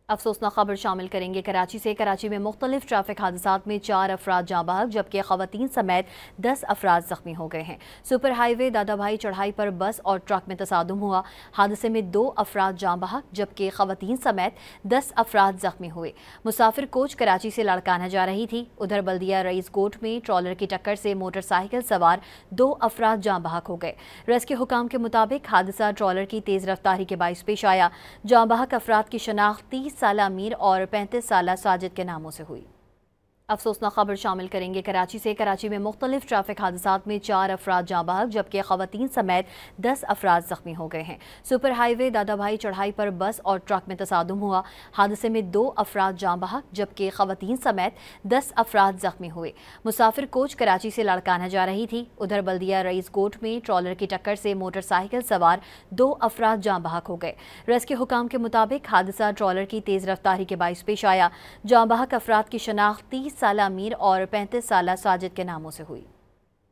افسوسناک خبر شامل کریں گے کراچی سے۔ کراچی میں مختلف ٹریفک حادثات میں 4 افراد جاں بحق جبکہ خواتین سمیت 10 افراد زخمی ہو گئے ہیں۔ سپر ہائی وے دادا بھائی چڑھائی پر بس اور ٹرک میں تصادم ہوا۔ حادثے میں 2 افراد جاں بحق جبکہ خواتین سمیت 10 افراد زخمی ہوئے۔ مسافر کوچ کراچی سے لاڑکانہ جا رہی تھی۔ ادھر بلدیہ رئیس کوٹ میں ٹرالر کی ٹکر سے موٹر سائیکل سوار 2 افراد جاں بحق ہو گئے۔ ریسکیو حکام کے مطابق حادثہ ٹرالر کی تیز رفتاری کے باعث پیش آیا۔ جاں بحق افراد کی شناخت 30 سالہ امیر اور 35 سالہ ساجد کے ناموں سے ہوئی۔ افسوسناک خبر شامل کریں گے کراچی سے۔ کراچی میں مختلف ٹریفک حادثات میں 4 افراد جاں بحق جبکہ خواتین سمیت 10 افراد زخمی ہو گئے ہیں۔ سپر ہائی وے دادا بھائی چڑھائی پر بس اور ٹرک میں تصادم ہوا۔ حادثے میں 2 افراد جاں بحق جبکہ خواتین سمیت 10 افراد زخمی ہوئے۔ مسافر کوچ کراچی سے لاڑکانہ جا رہی تھی۔ ادھر بلدیہ رئیس کوٹ میں ٹرالر کی ٹکر سے موٹر سائیکل سوار 2 افراد جاں بحق ہو گئے۔ ریسکیو حکام کے مطابق حادثہ ٹرالر کی تیز رفتاری کے باعث پیش آیا۔ جاں بحق افراد کی شناخت 30 سالہ امیر اور 35 سالہ ساجد کے ناموں سے ہوئی۔